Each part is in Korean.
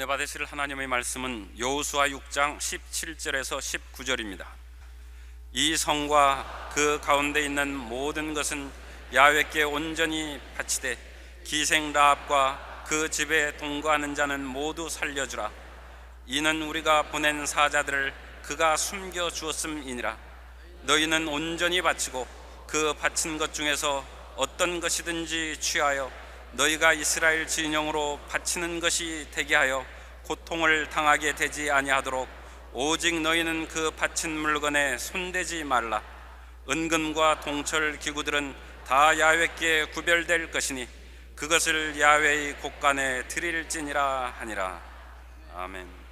은혜 받으실 하나님의 말씀은 여호수아 6장 17절에서 19절입니다. 이 성과 그 가운데 있는 모든 것은 야훼께 온전히 바치되 기생 라합과 그 집에 동거하는 자는 모두 살려주라. 이는 우리가 보낸 사자들을 그가 숨겨 주었음이니라. 너희는 온전히 바치고 그 바친 것 중에서 어떤 것이든지 취하여 너희가 이스라엘 진영으로 바치는 것이 되게 하여 고통을 당하게 되지 아니하도록 오직 너희는 그 바친 물건에 손대지 말라. 은금과 동철 기구들은 다 야훼께 구별될 것이니 그것을 야훼의 곳간에 드릴지니라 하니라. 아멘.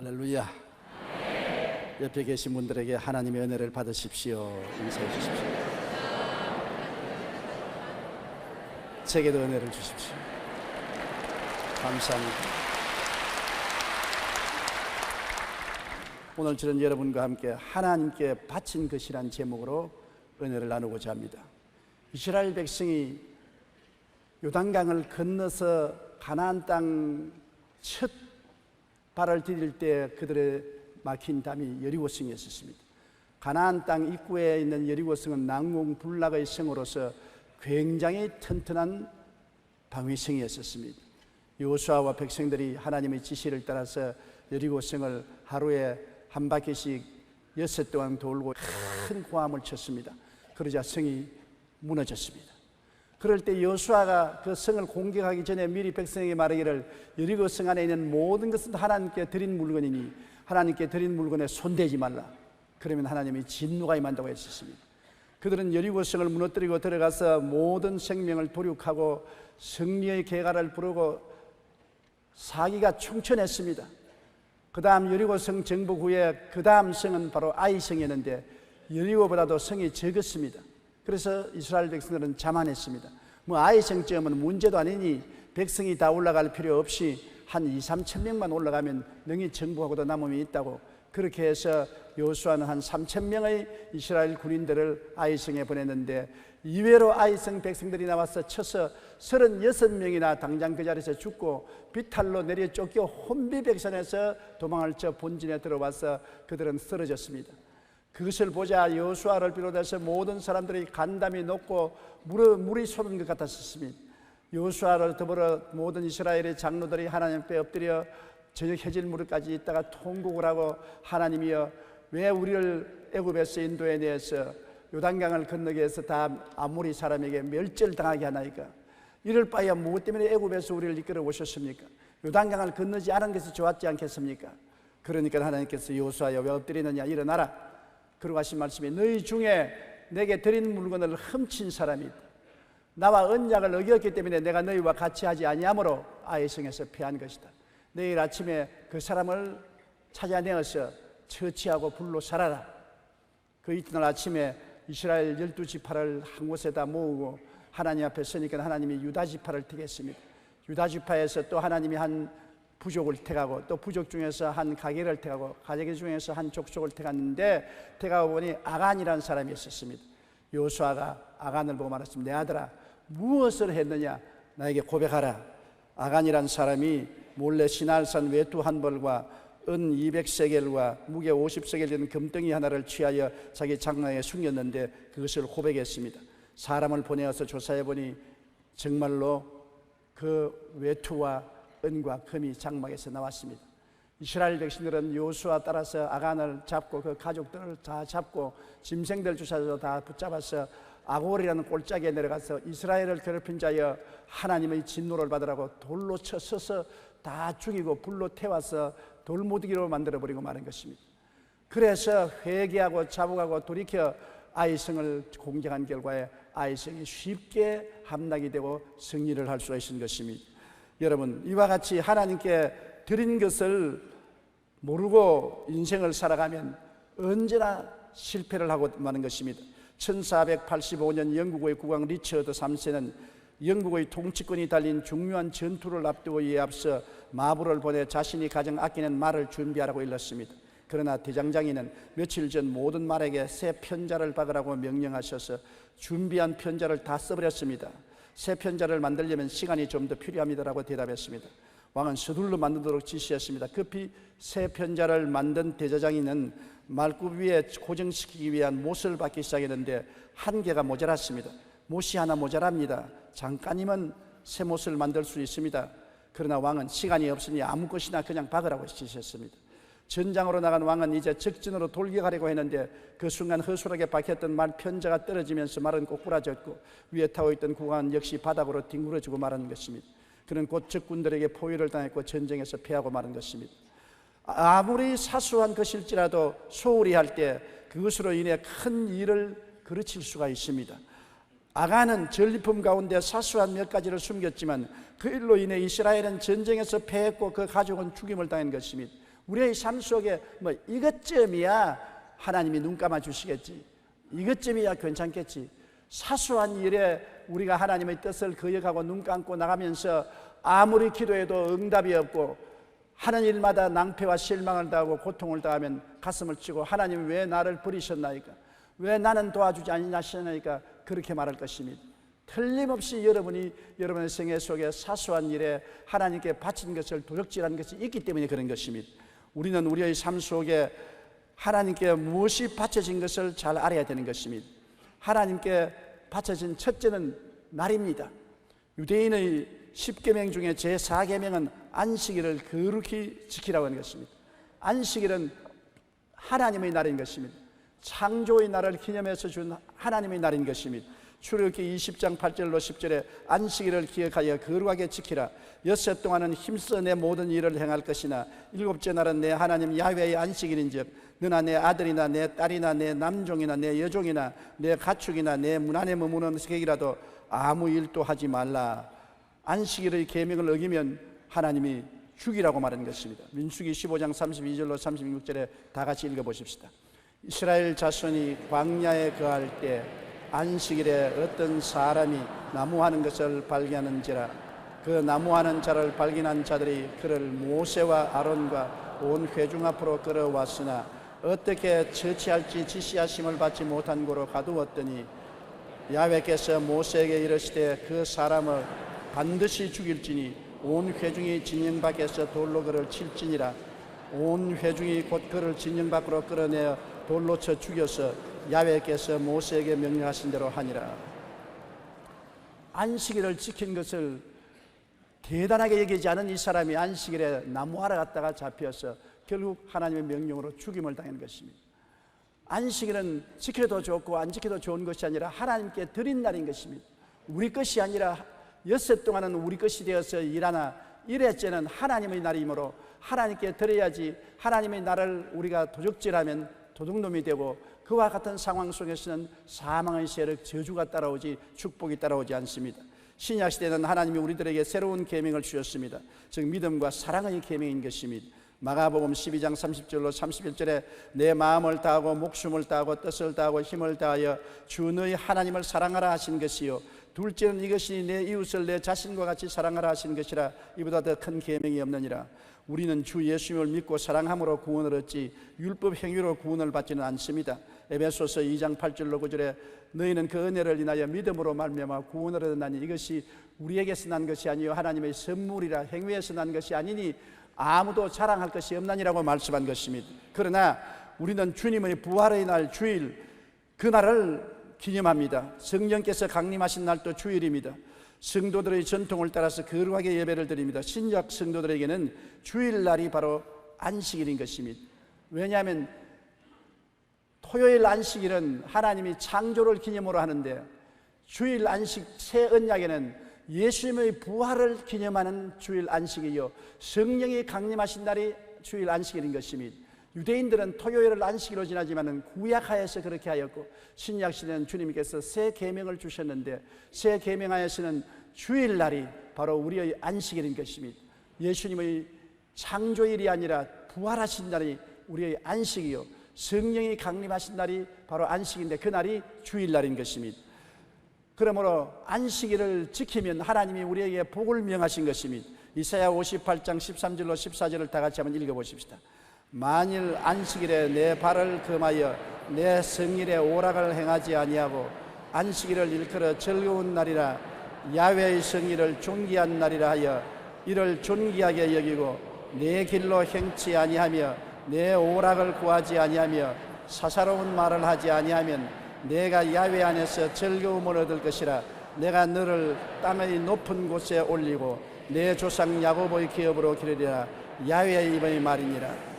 할렐루야. 옆에 계신 분들에게 하나님의 은혜를 받으십시오. 인사해 주십시오. 제게도 은혜를 주십시오. 감사합니다. 오늘 저는 여러분과 함께 하나님께 바친 것이란 제목으로 은혜를 나누고자 합니다. 이스라엘 백성이 요단강을 건너서 가나안 땅 첫 발을 디딜 때 그들의 막힌 담이 여리고성이었습니다. 가나안 땅 입구에 있는 여리고성은 난공불락의 성으로서 굉장히 튼튼한 방위성이었습니다. 여호수아와 백성들이 하나님의 지시를 따라서 여리고성을 하루에 한 바퀴씩 6일 동안 돌고 큰 고함을 쳤습니다. 그러자 성이 무너졌습니다. 그럴 때 여호수아가 그 성을 공격하기 전에 미리 백성에게 말하기를 여리고 성 안에 있는 모든 것은 하나님께 드린 물건이니 하나님께 드린 물건에 손대지 말라. 그러면 하나님이 진노가 임한다고 했었습니다. 그들은 여리고 성을 무너뜨리고 들어가서 모든 생명을 도륙하고 승리의 개가를 부르고 사기가 충천했습니다. 그 다음 여리고 성 정복 후에 그 다음 성은 바로 아이성이었는데 여리고보다도 성이 적었습니다. 그래서 이스라엘 백성들은 자만했습니다. 아이성쯤은 문제도 아니니 백성이 다 올라갈 필요 없이 한 2-3천 명만 올라가면 능히 정복하고도 남음이 있다고, 그렇게 해서 여호수아는 한 3천 명의 이스라엘 군인들을 아이성에 보냈는데 이외로 아이성 백성들이 나와서 쳐서 36명이나 당장 그 자리에서 죽고 비탈로 내려 쫓겨 혼비백산에서 도망을 쳐 본진에 들어와서 그들은 쓰러졌습니다. 그것을 보자 여호수아를 비롯해서 모든 사람들이 간담이 높고 물이 솟는 것 같았습니다. 여호수아를 더불어 모든 이스라엘의 장로들이 하나님 앞에 엎드려 저녁 해질 무렵까지 있다가 통곡을 하고, 하나님이여 왜 우리를 애굽에서 인도해 내서 요단강을 건너게 해서 다 아모리 사람에게 멸절당하게 하나이까? 이럴 바에야 무엇 때문에 애굽에서 우리를 이끌어 오셨습니까? 요단강을 건너지 않은 것이 좋았지 않겠습니까? 그러니까 하나님께서 여호수아여 왜 엎드리느냐, 일어나라. 그러고 하신 말씀이 너희 중에 내게 드린 물건을 훔친 사람이 있다. 나와 언약을 어겼기 때문에 내가 너희와 같이 하지 아니하므로 아이성에서 패한 것이다. 내일 아침에 그 사람을 찾아내어서 처치하고 불로 살아라. 그 이튿날 아침에 이스라엘 12지파를 한 곳에다 모으고 하나님 앞에 서니까 하나님이 유다지파를 택했습니다. 유다지파에서 또 하나님이 한 부족을 택하고 또 부족 중에서 한 가게를 택하고 가게 중에서 한 족속을 택했는데 택하고 보니 아간이라는 사람이 있었습니다. 여호수아가 아간을 보고 말했습니다. 내 아들아 무엇을 했느냐, 나에게 고백하라. 아간이라는 사람이 몰래 시날산 외투 한 벌과 은 200세겔과 무게 50세겔 되는 금덩이 하나를 취하여 자기 장막에 숨겼는데 그것을 고백했습니다. 사람을 보내어서 조사해 보니 정말로 그 외투와 은과 금이 장막에서 나왔습니다. 이스라엘 백성들은 여호수아 따라서 아간을 잡고 그 가족들을 다 잡고 짐승들 주사서 다 붙잡아서 아골이라는 골짜기에 내려가서 이스라엘을 괴롭힌 자여 하나님의 진노를 받으라고 돌로 쳐서서 다 죽이고 불로 태워서 돌무더기로 만들어버리고 마는 것입니다. 그래서 회개하고 자복하고 돌이켜 아이성을 공격한 결과에 아이성이 쉽게 함락이 되고 승리를 할 수 있는 것입니다. 여러분, 이와 같이 하나님께 드린 것을 모르고 인생을 살아가면 언제나 실패를 하고 마는 것입니다. 1485년 영국의 국왕 리처드 3세는 영국의 통치권이 달린 중요한 전투를 앞두고 이에 앞서 마부를 보내 자신이 가장 아끼는 말을 준비하라고 일렀습니다. 그러나 대장장이는 며칠 전 모든 말에게 새 편자를 박으라고 명령하셔서 준비한 편자를 다 써버렸습니다. 새 편자를 만들려면 시간이 좀 더 필요합니다라고 대답했습니다. 왕은 서둘러 만들도록 지시했습니다. 급히 새 편자를 만든 대장장이는 말굽 위에 고정시키기 위한 못을 받기 시작했는데 한 개가 모자랐습니다. 못이 하나 모자랍니다. 잠깐이면 새 못을 만들 수 있습니다. 그러나 왕은 시간이 없으니 아무 것이나 그냥 박으라고 지시했습니다. 전장으로 나간 왕은 이제 적진으로 돌격하려고 했는데 그 순간 허술하게 박혔던 말 편자가 떨어지면서 말은 꼬꾸라졌고 위에 타고 있던 국왕은 역시 바닥으로 뒹굴어지고 말하는 것입니다. 그는 곧 적군들에게 포위를 당했고 전쟁에서 패하고 마는 것입니다. 아무리 사소한 것일지라도 소홀히 할 때 그것으로 인해 큰 일을 그르칠 수가 있습니다. 아간은 전리품 가운데 사소한 몇 가지를 숨겼지만 그 일로 인해 이스라엘은 전쟁에서 패했고 그 가족은 죽임을 당한 것입니다. 우리의 삶 속에 이것쯤이야 하나님이 눈 감아 주시겠지, 이것쯤이야 괜찮겠지, 사소한 일에 우리가 하나님의 뜻을 거역하고 눈 감고 나가면서 아무리 기도해도 응답이 없고 하는 일마다 낭패와 실망을 당하고 고통을 당하면 가슴을 치고 하나님이 왜 나를 버리셨나이까, 왜 나는 도와주지 아니하시나이까 그렇게 말할 것입니다. 틀림없이 여러분이 여러분의 생애 속에 사소한 일에 하나님께 바친 것을 도적질하는 것이 있기 때문에 그런 것입니다. 우리는 우리의 삶 속에 하나님께 무엇이 바쳐진 것을 잘 알아야 되는 것입니다. 하나님께 바쳐진 첫째는 날입니다. 유대인의 10계명 중에 제4계명은 안식일을 거룩히 지키라고 하는 것입니다. 안식일은 하나님의 날인 것입니다. 창조의 날을 기념해서 준 하나님의 날인 것입니다. 출애굽기 20장 8절로 10절에 안식일을 기억하여 거룩하게 지키라. 엿새 동안은 힘써 내 모든 일을 행할 것이나 일곱째 날은 내 하나님 야훼의 안식일인즉 너나 내 아들이나 내 딸이나 내 남종이나 내 여종이나 내 가축이나 내 문 안에 머무는 새끼라도 아무 일도 하지 말라. 안식일의 계명을 어기면 하나님이 죽이라고 말하는 것입니다. 민수기 15장 32절로 36절에 다 같이 읽어보십시다. 이스라엘 자손이 광야에 거할 때 안식일에 어떤 사람이 나무하는 것을 발견하는지라. 그 나무하는 자를 발견한 자들이 그를 모세와 아론과 온 회중 앞으로 끌어왔으나 어떻게 처치할지 지시하심을 받지 못한 고로 가두었더니 야훼께서 모세에게 이르시되 그 사람을 반드시 죽일지니 온 회중이 진영 밖에서 돌로 그를 칠지니라. 온 회중이 곧 그를 진영 밖으로 끌어내어 돌로 쳐 죽여서 야훼께서 모세에게 명령하신 대로 하니라. 안식일을 지킨 것을 대단하게 여기지 않은 이 사람이 안식일에 나무하러 갔다가 잡혀서 결국 하나님의 명령으로 죽임을 당한 것입니다. 안식일은 지켜도 좋고 안 지켜도 좋은 것이 아니라 하나님께 드린 날인 것입니다. 우리 것이 아니라 엿새 동안은 우리 것이 되어서 일하나 일회째는 하나님의 날이므로 하나님께 드려야지. 하나님의 날을 우리가 도적질하면 도둑놈이 되고 그와 같은 상황 속에서는 사망의 세력, 저주가 따라오지 축복이 따라오지 않습니다. 신약 시대는 하나님이 우리들에게 새로운 계명을 주셨습니다. 즉 믿음과 사랑의 계명인 것입니다. 마가복음 12장 30절로 31절에 내 마음을 다하고 목숨을 다하고 뜻을 다하고 힘을 다하여 주 너희 하나님을 사랑하라 하신 것이요 둘째는 이것이 내 이웃을 내 자신과 같이 사랑하라 하신 것이라. 이보다 더 큰 계명이 없느니라. 우리는 주 예수님을 믿고 사랑함으로 구원을 얻지 율법 행위로 구원을 받지는 않습니다. 에베소서 2장 8절로 9절에 너희는 그 은혜를 인하여 믿음으로 말미암아 구원을 얻었나니 이것이 우리에게서 난 것이 아니요 하나님의 선물이라. 행위에서 난 것이 아니니 아무도 자랑할 것이 없나니라고 말씀한 것입니다. 그러나 우리는 주님의 부활의 날 주일 그날을 기념합니다. 성령께서 강림하신 날도 주일입니다. 성도들의 전통을 따라서 거룩하게 예배를 드립니다. 신약 성도들에게는 주일날이 바로 안식일인 것입니다. 왜냐하면 토요일 안식일은 하나님이 창조를 기념으로 하는데 주일 안식 새 언약에는 예수님의 부활을 기념하는 주일 안식이요 성령이 강림하신 날이 주일 안식일인 것입니다. 유대인들은 토요일을 안식일로 지나지만 구약하에서 그렇게 하였고 신약시대는 주님께서 새 계명을 주셨는데 새 계명하에서는 주일날이 바로 우리의 안식일인 것입니다. 예수님의 창조일이 아니라 부활하신 날이 우리의 안식이요 성령이 강림하신 날이 바로 안식인데 그 날이 주일날인 것입니다. 그러므로 안식일을 지키면 하나님이 우리에게 복을 명하신 것입니다. 이사야 58장 13절로 14절을 다 같이 한번 읽어보십시다. 만일 안식일에 내 발을 금하여 내 성일에 오락을 행하지 아니하고 안식일을 일컬어 즐거운 날이라 야훼의 성일을 존귀한 날이라 하여 이를 존귀하게 여기고 내 길로 행치 아니하며 내 오락을 구하지 아니하며 사사로운 말을 하지 아니하면 내가 야훼 안에서 즐거움을 얻을 것이라. 내가 너를 땅의 높은 곳에 올리고 내 조상 야곱의 기업으로 기르리라. 야훼의 입의 말이니라.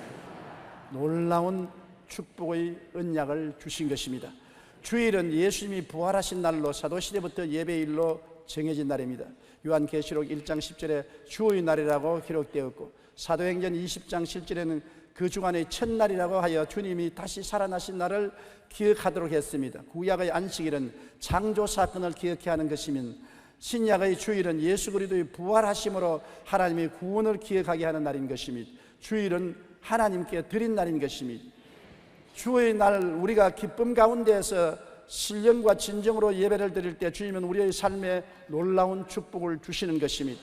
놀라운 축복의 언약을 주신 것입니다. 주일은 예수님이 부활하신 날로 사도시대부터 예배일로 정해진 날입니다. 요한계시록 1장 10절에 주의 날이라고 기록되었고 사도행전 20장 7절에는 그 주간의 첫날이라고 하여 주님이 다시 살아나신 날을 기억하도록 했습니다. 구약의 안식일은 창조 사건을 기억해 하는 것이면 신약의 주일은 예수 그리스도의 부활하심으로 하나님의 구원을 기억하게 하는 날인 것입니다. 주일은 하나님께 드린 날인 것입니다. 주의 날 우리가 기쁨 가운데에서 신령과 진정으로 예배를 드릴 때 주님은 우리의 삶에 놀라운 축복을 주시는 것입니다.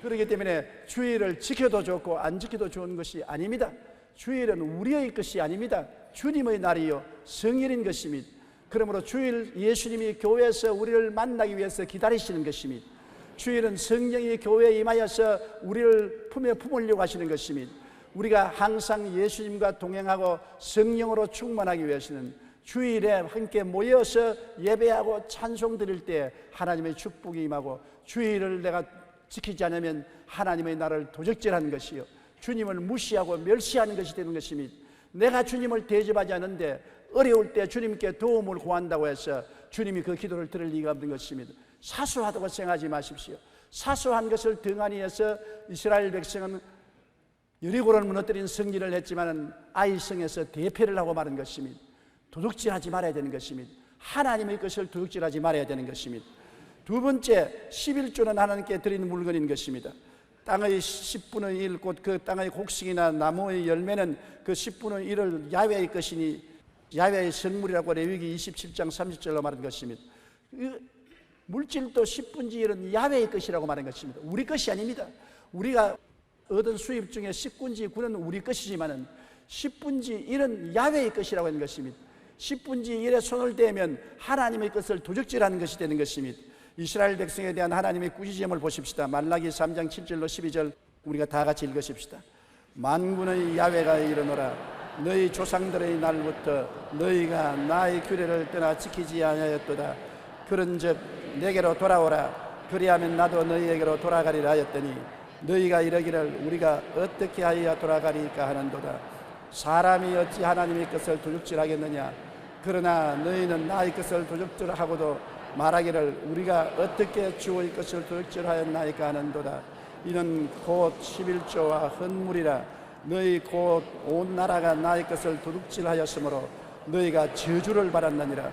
그렇기 때문에 주일을 지켜도 좋고 안 지켜도 좋은 것이 아닙니다. 주일은 우리의 것이 아닙니다. 주님의 날이요 성일인 것입니다. 그러므로 주일 예수님이 교회에서 우리를 만나기 위해서 기다리시는 것입니다. 주일은 성령이 교회에 임하여서 우리를 품에 품으려고 하시는 것입니다. 우리가 항상 예수님과 동행하고 성령으로 충만하기 위해서는 주일에 함께 모여서 예배하고 찬송 드릴 때 하나님의 축복이 임하고, 주일을 내가 지키지 않으면 하나님의 나를 도적질하는 것이요, 주님을 무시하고 멸시하는 것이 되는 것입니다. 내가 주님을 대접하지 않는데 어려울 때 주님께 도움을 구한다고 해서 주님이 그 기도를 들을 리가 없는 것입니다. 사소하다고 생각하지 마십시오. 사소한 것을 등한히 해서 이스라엘 백성은 여리고를 무너뜨린 승리를 했지만 아이성에서 대패를 하고 마는 것입니다. 도둑질하지 말아야 되는 것입니다. 하나님의 것을 도둑질하지 말아야 되는 것입니다. 두 번째, 11조는 하나님께 드리는 물건인 것입니다. 땅의 10분의 1, 곧 그 땅의 곡식이나 나무의 열매는 그 10분의 1을 야훼의 것이니 야훼의 성물이라고 레위기 27장 30절로 말한 것입니다. 물질도 10분의 1은 야훼의 것이라고 말한 것입니다. 우리 것이 아닙니다. 우리가 얻은 수입 중에 10분의 9는 우리 것이지만 10분의 1은 야훼의 것이라고 하는 것입니다. 10분의 1에 손을 대면 하나님의 것을 도적질하는 것이 되는 것입니다. 이스라엘 백성에 대한 하나님의 꾸짖음을 보십시다. 말라기 3장 7절로 12절 우리가 다 같이 읽으십시다. 만군의 야훼가 이르노라, 너희 조상들의 날부터 너희가 나의 규례를 떠나 지키지 아니하였도다. 그런즉 내게로 돌아오라, 그리하면 나도 너희에게로 돌아가리라 하였더니 너희가 이러기를 우리가 어떻게 하여야 돌아가리까 하는도다. 사람이 어찌 하나님의 것을 도둑질하겠느냐. 그러나 너희는 나의 것을 도둑질하고도 말하기를 우리가 어떻게 주의 것을 도둑질하였나이까 하는도다. 이는 곧 11조와 헌물이라. 너희 곧 온 나라가 나의 것을 도둑질하였으므로 너희가 저주를 받았느니라.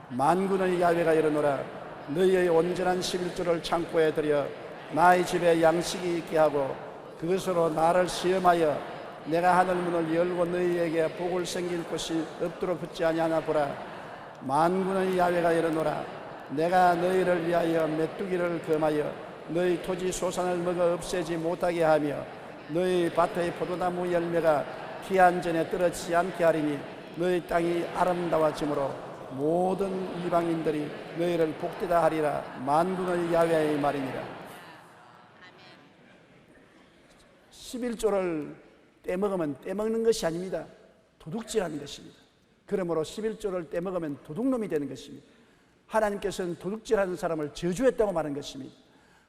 만군의 야훼가 이르노라, 너희의 온전한 11조를 창고에 들여 나의 집에 양식이 있게 하고 그것으로 나를 시험하여 내가 하늘문을 열고 너희에게 복을 생길 곳이 없도록 붙지 아니하나 보라. 만군의 야훼가 이르노라, 내가 너희를 위하여 메뚜기를 금하여 너희 토지 소산을 먹어 없애지 못하게 하며 너희 밭의 포도나무 열매가 기한 전에 떨어지지 않게 하리니 너희 땅이 아름다워지므로 모든 이방인들이 너희를 복되다 하리라. 만군의 야훼의 말이니라. 11조를 떼먹으면 떼먹는 것이 아닙니다. 도둑질하는 것입니다. 그러므로 11조를 떼먹으면 도둑놈이 되는 것입니다. 하나님께서는 도둑질하는 사람을 저주했다고 말한 것입니다.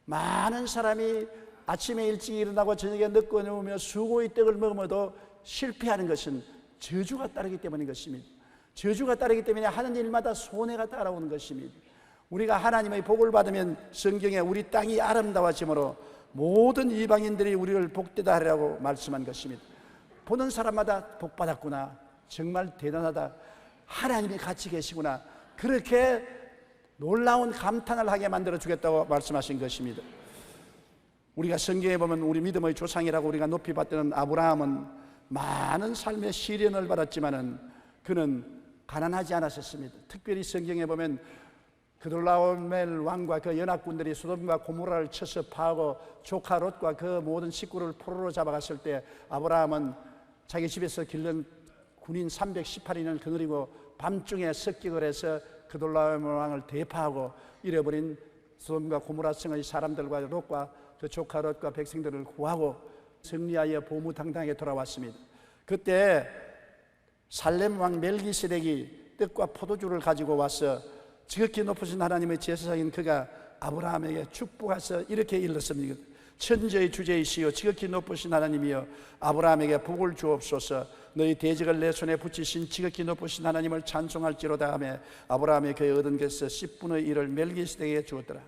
많은 사람이 아침에 일찍 일어나고 저녁에 늦고 누우며 수고의 떡을 먹어도 실패하는 것은 저주가 따르기 때문인 것입니다. 저주가 따르기 때문에 하는 일마다 손해가 따라오는 것입니다. 우리가 하나님의 복을 받으면 성경에 우리 땅이 아름다워지므로 모든 이방인들이 우리를 복되다 하리라고 말씀한 것입니다. 보는 사람마다 복받았구나, 정말 대단하다, 하나님이 같이 계시구나, 그렇게 놀라운 감탄을 하게 만들어 주겠다고 말씀하신 것입니다. 우리가 성경에 보면 우리 믿음의 조상이라고 우리가 높이 받던 아브라함은 많은 삶의 시련을 받았지만은 그는 가난하지 않았었습니다. 특별히 성경에 보면 그돌라오멜 왕과 그 연합군들이 소돔과 고모라를 쳐서 파하고 조카 롯과 그 모든 식구를 포로로 잡아갔을 때 아브라함은 자기 집에서 기른 군인 318인을 거느리고 밤중에 습격을 해서 그돌라오멜 왕을 대파하고 잃어버린 소돔과 고모라 성의 사람들과 롯과 그 조카 롯과 백성들을 구하고 승리하여 보무당당하게 돌아왔습니다. 그때 살렘 왕 멜기세덱이 떡과 포도주를 가지고 와서 지극히 높으신 하나님의 제사장인 그가 아브라함에게 축복해서 이렇게 일렀습니다. 천지의 주제이시여 지극히 높으신 하나님이여 아브라함에게 복을 주옵소서. 너희 대적을 내 손에 붙이신 지극히 높으신 하나님을 찬송할지로다 하며 아브라함이 그의 얻은 것에서 10분의 1을 멜기세덱에게 주었더라.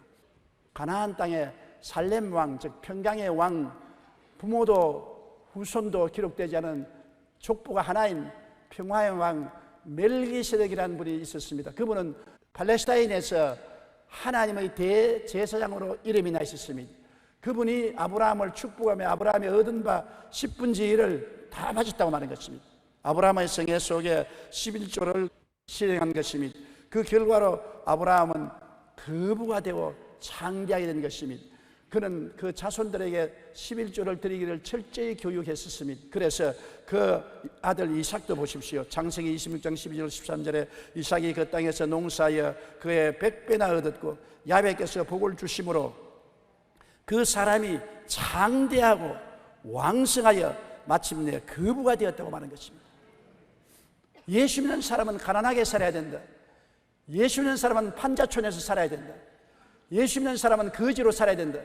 가나안 땅에 살렘 왕, 즉 평강의 왕, 부모도 후손도 기록되지 않은 족보가 하나인 평화의 왕 멜기세덱이라는 분이 있었습니다. 그분은 팔레스타인에서 하나님의 대제사장으로 이름이 나 있었습니다. 그분이 아브라함을 축복하며 아브라함이 얻은 바 10분의 1을 다 가졌다고 말한 것입니다. 아브라함의 생애 속에 11조를 실행한 것입니다. 그 결과로 아브라함은 거부가 되고 창대하게 된 것입니다. 그는 그 자손들에게 11조를 드리기를 철저히 교육했었습니다. 그래서 그 아들 이삭도 보십시오. 창세기 26장 12절 13절에 이삭이 그 땅에서 농사하여 그의 100배나 얻었고 야훼께서 복을 주심으로 그 사람이 장대하고 왕성하여 마침내 거부가 되었다고 말하는 것입니다. 예수 믿는 사람은 가난하게 살아야 된다. 예수 믿는 사람은 판자촌에서 살아야 된다. 예수 믿는 사람은 거지로 살아야 된다.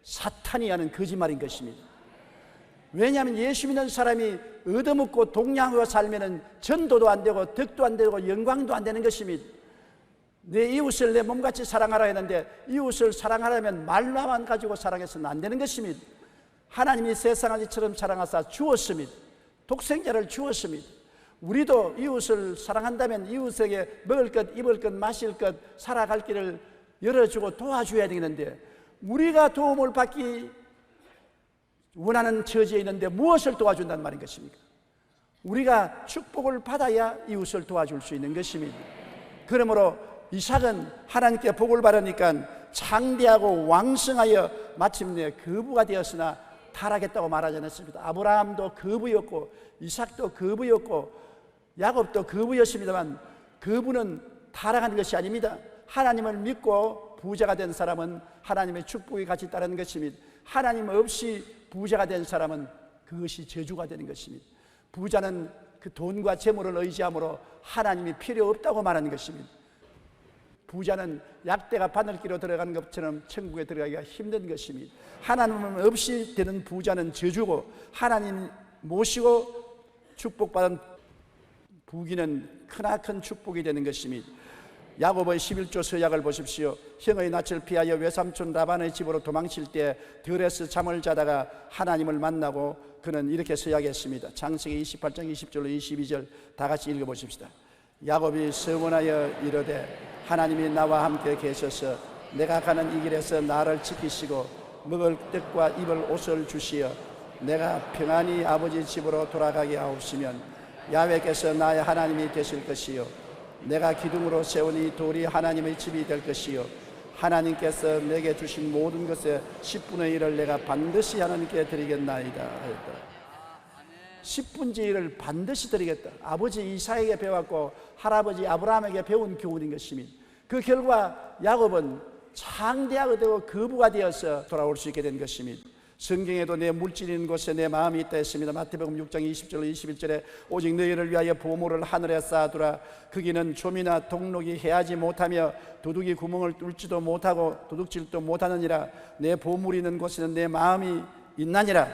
사탄이 하는 거짓말인 것입니다. 왜냐하면 예수 믿는 사람이 얻어먹고 동양하고 살면 전도도 안 되고 덕도 안 되고 영광도 안 되는 것입니다. 내 이웃을 내 몸같이 사랑하라 했는데 이웃을 사랑하려면 말로만 가지고 사랑해서는 안 되는 것입니다. 하나님이 세상을 이처럼 사랑하사 주었습니다. 독생자를 주었습니다. 우리도 이웃을 사랑한다면 이웃에게 먹을 것, 입을 것, 마실 것, 살아갈 길을 열어주고 도와줘야 되는데 우리가 도움을 받기 원하는 처지에 있는데 무엇을 도와준다는 말인 것입니까? 우리가 축복을 받아야 이웃을 도와줄 수 있는 것입니다. 그러므로 이삭은 하나님께 복을 받으니까 창대하고 왕성하여 마침내 거부가 되었으나 타락했다고 말하지 않았습니다. 아브라함도 거부였고 이삭도 거부였고 야곱도 거부였습니다만 거부는 타락한 것이 아닙니다. 하나님을 믿고 부자가 된 사람은 하나님의 축복이 같이 따르는 것입니다. 하나님 없이 부자가 된 사람은 그것이 저주가 되는 것입니다. 부자는 그 돈과 재물을 의지함으로 하나님이 필요 없다고 말하는 것입니다. 부자는 약대가 바늘기로 들어가는 것처럼 천국에 들어가기가 힘든 것입니다. 하나님 없이 되는 부자는 저주고 하나님 모시고 축복받은 부귀는 크나큰 축복이 되는 것입니다. 야곱의 11조 서약을 보십시오. 형의 낯을 피하여 외삼촌 라반의 집으로 도망칠 때 들에서 잠을 자다가 하나님을 만나고 그는 이렇게 서약했습니다. 창세기 28장 20절로 22절 다 같이 읽어보십시다. 야곱이 서원하여 이르되 하나님이 나와 함께 계셔서 내가 가는 이 길에서 나를 지키시고 먹을 떡과 입을 옷을 주시어 내가 평안히 아버지 집으로 돌아가게 하옵시면 야훼께서 나의 하나님이 되실 것이요 내가 기둥으로 세운 이 돌이 하나님의 집이 될 것이요 하나님께서 내게 주신 모든 것의 10분의 1을 내가 반드시 하나님께 드리겠나이다 하였다. 10분의 1을 반드시 드리겠다. 아버지 이삭에게 배웠고 할아버지 아브라함에게 배운 교훈인 것입니다. 그 결과 야곱은 창대하게 되고 거부가 되어서 돌아올 수 있게 된 것입니다. 성경에도 내 물질이 있는 곳에 내 마음이 있다 했습니다. 마태복음 6장 20절로 21절에 오직 너희를 위하여 보물을 하늘에 쌓아두라. 거기는 좀이나 동록이 해하지 못하며 도둑이 구멍을 뚫지도 못하고 도둑질도 못하느니라. 내 보물이 있는 곳에는 내 마음이 있나니라.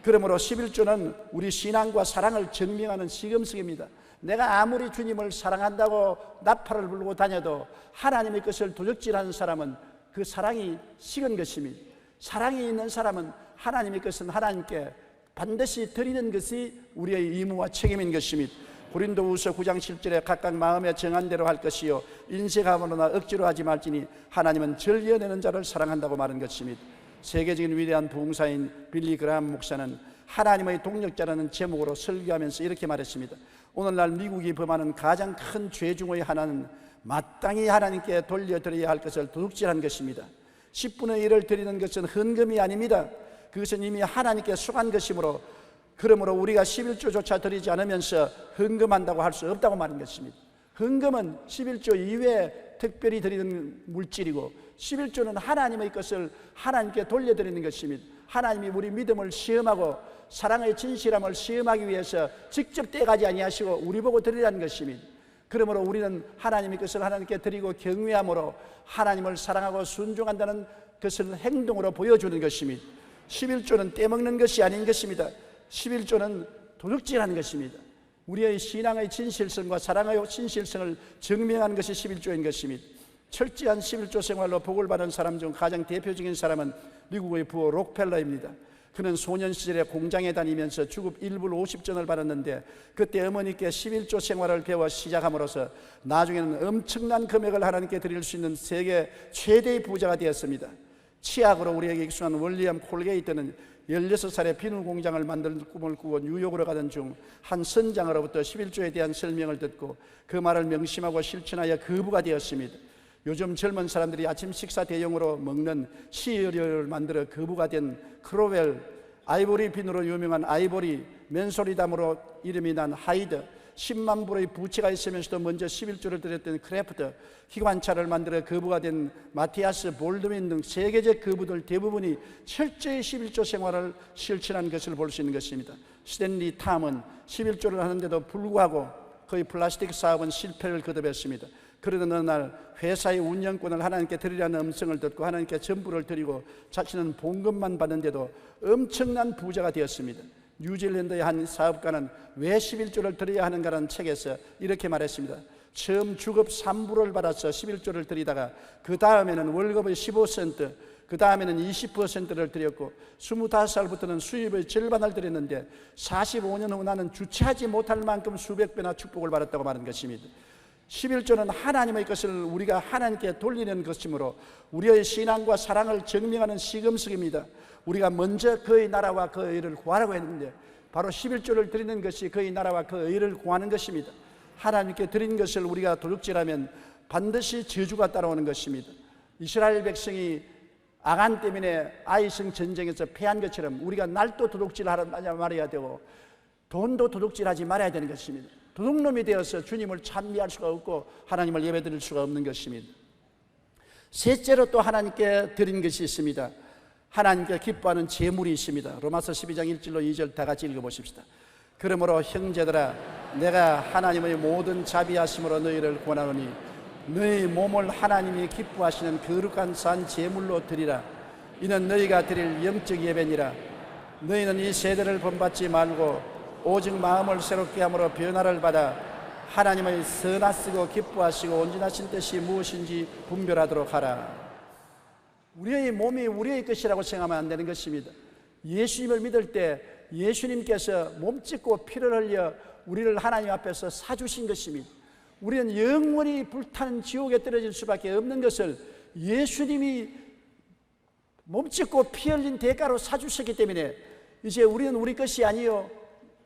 그러므로 11조는 우리 신앙과 사랑을 증명하는 시금석입니다. 내가 아무리 주님을 사랑한다고 나팔을 불고 다녀도 하나님의 것을 도적질하는 사람은 그 사랑이 식은 것입니다. 사랑이 있는 사람은 하나님의 것은 하나님께 반드시 드리는 것이 우리의 의무와 책임인 것입니다. 고린도후서 9장 7절에 각각 마음에 정한 대로 할 것이요 인색함으로나 억지로 하지 말지니 하나님은 절려내는 자를 사랑한다고 말한 것입니다. 세계적인 위대한 부흥사인 빌리 그라함 목사는 하나님의 동력자라는 제목으로 설교하면서 이렇게 말했습니다. 오늘날 미국이 범하는 가장 큰 죄 중의 하나는 마땅히 하나님께 돌려드려야 할 것을 도둑질한 것입니다. 10분의 1을 드리는 것은 헌금이 아닙니다. 그것은 이미 하나님께 속한 것이므로 그러므로 우리가 11조조차 드리지 않으면서 헌금한다고 할 수 없다고 말한 것입니다. 헌금은 11조 이외에 특별히 드리는 물질이고 11조는 하나님의 것을 하나님께 돌려드리는 것입니다. 하나님이 우리 믿음을 시험하고 사랑의 진실함을 시험하기 위해서 직접 떼가지 아니하시고 우리 보고 드리라는 것입니다. 그러므로 우리는 하나님의 것을 하나님께 드리고 경외함으로 하나님을 사랑하고 순종한다는 것을 행동으로 보여주는 것입니다. 11조는 떼먹는 것이 아닌 것입니다. 11조는 도둑질하는 것입니다. 우리의 신앙의 진실성과 사랑의 진실성을 증명하는 것이 11조인 것입니다. 철저한 11조 생활로 복을 받은 사람 중 가장 대표적인 사람은 미국의 부호 록펠러입니다. 그는 소년 시절에 공장에 다니면서 주급 1불 50전을 받았는데 그때 어머니께 11조 생활을 배워 시작함으로써 나중에는 엄청난 금액을 하나님께 드릴 수 있는 세계 최대의 부자가 되었습니다. 치약으로 우리에게 익숙한 윌리엄 콜게이트는 16살에 비누 공장을 만들 꿈을 꾸고 뉴욕으로 가던 중 한 선장으로부터 11조에 대한 설명을 듣고 그 말을 명심하고 실천하여 거부가 되었습니다. 요즘 젊은 사람들이 아침 식사 대용으로 먹는 시리얼을 만들어 거부가 된 크로웰, 아이보리 빈으로 유명한 아이보리, 맨소리담으로 이름이 난 하이드, 10만 불의 부채가 있으면서도 먼저 11조를 드렸던 크래프트, 기관차를 만들어 거부가 된 마티아스 볼드윈 등 세계적 거부들 대부분이 철저히 11조 생활을 실천한 것을 볼 수 있는 것입니다. 스탠리 탐은 11조를 하는데도 불구하고 그의 플라스틱 사업은 실패를 거듭했습니다. 그러던 어느 날 회사의 운영권을 하나님께 드리라는 음성을 듣고 하나님께 전부를 드리고 자신은 봉급만 받는데도 엄청난 부자가 되었습니다. 뉴질랜드의 한 사업가는 왜 11조를 드려야 하는가라는 책에서 이렇게 말했습니다. 처음 주급 3불을 받아서 11조를 드리다가 그 다음에는 월급의 15센트, 그 다음에는 20%를 드렸고 25살부터는 수입의 절반을 드렸는데 45년 후 나는 주체하지 못할 만큼 수백 배나 축복을 받았다고 말한 것입니다. 11조는 하나님의 것을 우리가 하나님께 돌리는 것이므로 우리의 신앙과 사랑을 증명하는 시금석입니다. 우리가 먼저 그의 나라와 그 의를 구하라고 했는데 바로 11조를 드리는 것이 그의 나라와 그 의를 구하는 것입니다. 하나님께 드린 것을 우리가 도둑질하면 반드시 저주가 따라오는 것입니다. 이스라엘 백성이 아간 때문에 아이성 전쟁에서 패한 것처럼 우리가 날도 도둑질하지 말아야 되고 돈도 도둑질하지 말아야 되는 것입니다. 도둑놈이 되어서 주님을 찬미할 수가 없고 하나님을 예배드릴 수가 없는 것입니다. 셋째로 또 하나님께 드린 것이 있습니다. 하나님께 기뻐하는 제물이 있습니다. 로마서 12장 1절로 2절 다 같이 읽어보십시다. 그러므로 형제들아 내가 하나님의 모든 자비하심으로 너희를 권하노니 너희 몸을 하나님이 기뻐하시는 거룩한 산 제물로 드리라. 이는 너희가 드릴 영적 예배니라. 너희는 이 세대를 본받지 말고 오직 마음을 새롭게 함으로 변화를 받아 하나님의 선하시고 기뻐하시고 온전하신 뜻이 무엇인지 분별하도록 하라. 우리의 몸이 우리의 것이라고 생각하면 안 되는 것입니다. 예수님을 믿을 때 예수님께서 몸짓고 피를 흘려 우리를 하나님 앞에서 사주신 것입니다. 우리는 영원히 불타는 지옥에 떨어질 수밖에 없는 것을 예수님이 몸짓고 피 흘린 대가로 사주셨기 때문에 이제 우리는 우리 것이 아니요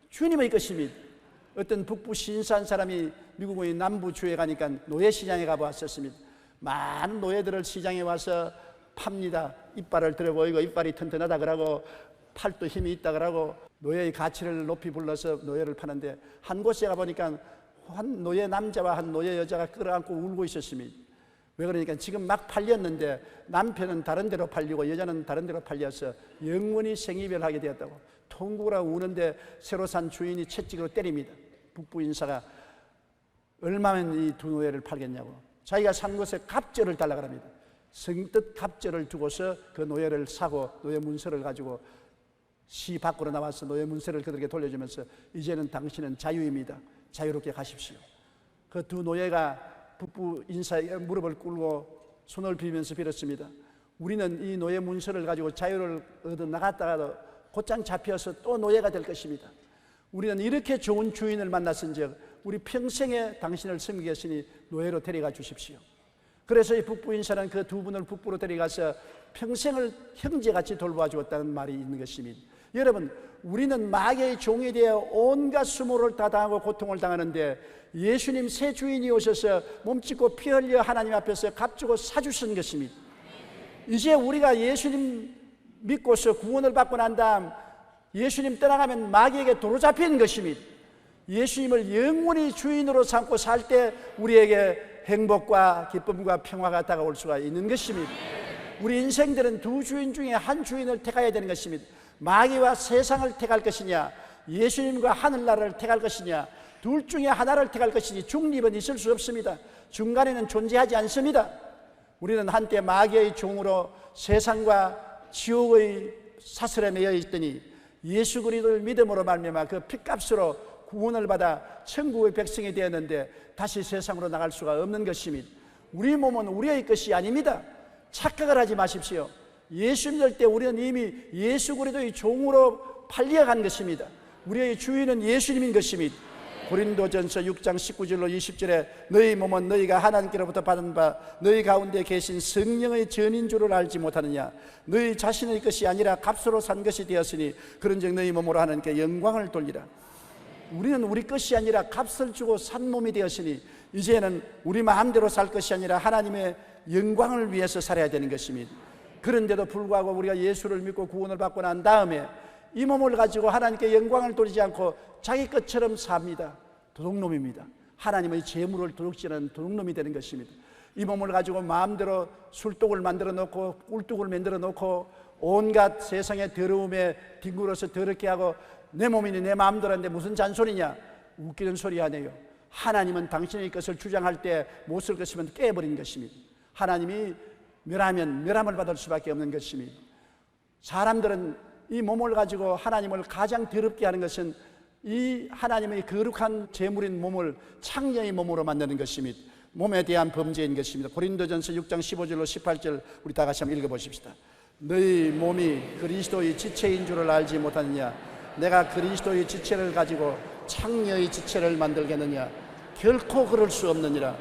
주님의 것입니다. 어떤 북부 신사한 사람이 미국의 남부주에 가니까 노예시장에 가보았었습니다. 많은 노예들을 시장에 와서 팝니다. 이빨을 들어 보이고 이빨이 튼튼하다 그러고 팔도 힘이 있다 그러고 노예의 가치를 높이 불러서 노예를 파는데 한 곳에 가보니까 한 노예 남자와 한 노예 여자가 끌어안고 울고 있었습니다. 왜 그러니까 지금 막 팔렸는데 남편은 다른 데로 팔리고 여자는 다른 데로 팔려서 영원히 생이별하게 되었다고 통곡을 하고 우는데 새로 산 주인이 채찍으로 때립니다. 북부 인사가 얼마면 이 두 노예를 팔겠냐고 자기가 산 곳에 갑절을 달라고 합니다. 성뜻 갑절을 두고서 그 노예를 사고 노예 문서를 가지고 시 밖으로 나와서 노예 문서를 그들에게 돌려주면서 이제는 당신은 자유입니다. 자유롭게 가십시오. 그 두 노예가 북부 인사의 무릎을 꿇고 손을 비비면서 빌었습니다. 우리는 이 노예 문서를 가지고 자유를 얻어 나갔다가도 곧장 잡혀서 또 노예가 될 것입니다. 우리는 이렇게 좋은 주인을 만났은즉 우리 평생에 당신을 섬기겠으니 노예로 데려가 주십시오. 그래서 이 북부 인사는 그 두 분을 북부로 데려가서 평생을 형제같이 돌보아 주었다는 말이 있는 것입니다. 여러분, 우리는 마귀의 종이 되어 온갖 수모를 다 당하고 고통을 당하는데 예수님 새 주인이 오셔서 몸짓고 피 흘려 하나님 앞에서 값주고 사주신 것입니다. 이제 우리가 예수님 믿고서 구원을 받고 난 다음 예수님 떠나가면 마귀에게 도로 잡히는 것입니다. 예수님을 영원히 주인으로 삼고 살 때 우리에게 행복과 기쁨과 평화가 다가올 수가 있는 것입니다. 우리 인생들은 두 주인 중에 한 주인을 택해야 되는 것입니다. 마귀와 세상을 택할 것이냐 예수님과 하늘나라를 택할 것이냐 둘 중에 하나를 택할 것이니 중립은 있을 수 없습니다. 중간에는 존재하지 않습니다. 우리는 한때 마귀의 종으로 세상과 지옥의 사슬에 매여 있더니 예수 그리스도를 믿음으로 말미암아 그 핏값으로 구원을 받아 천국의 백성이 되었는데 다시 세상으로 나갈 수가 없는 것입니다. 우리 몸은 우리의 것이 아닙니다. 착각을 하지 마십시오. 예수 믿을 때 우리는 이미 예수 그리스도의 종으로 팔려간 것입니다. 우리의 주인은 예수님인 것입니다. 고린도전서 6장 19절로 20절에 너희 몸은 너희가 하나님께로부터 받은 바 너희 가운데 계신 성령의 전인 줄을 알지 못하느냐. 너희 자신의 것이 아니라 값으로 산 것이 되었으니 그런즉 너희 몸으로 하나님께 영광을 돌리라. 우리는 우리 것이 아니라 값을 주고 산 몸이 되었으니 이제는 우리 마음대로 살 것이 아니라 하나님의 영광을 위해서 살아야 되는 것입니다. 그런데도 불구하고 우리가 예수를 믿고 구원을 받고 난 다음에 이 몸을 가지고 하나님께 영광을 돌리지 않고 자기 것처럼 삽니다. 도둑놈입니다. 하나님의 재물을 도둑질하는 도둑놈이 되는 것입니다. 이 몸을 가지고 마음대로 술독을 만들어 놓고 꿀뚝을 만들어 놓고 온갖 세상의 더러움에 뒹굴어서 더럽게 하고 내 몸이니 내 마음대로 하는데 무슨 잔소리냐? 웃기는 소리 아니에요. 하나님은 당신의 것을 주장할 때 못 쓸 것이면 깨버린 것입니다. 하나님이 멸하면 멸함을 받을 수밖에 없는 것입니다. 사람들은 이 몸을 가지고 하나님을 가장 더럽게 하는 것은 이 하나님의 거룩한 제물인 몸을 창녀의 몸으로 만드는 것입니다. 몸에 대한 범죄인 것입니다. 고린도전서 6장 15절로 18절 우리 다 같이 한번 읽어보십시다. 너희 몸이 그리스도의 지체인 줄을 알지 못하느냐? 내가 그리스도의 지체를 가지고 창녀의 지체를 만들겠느냐? 결코 그럴 수 없느니라.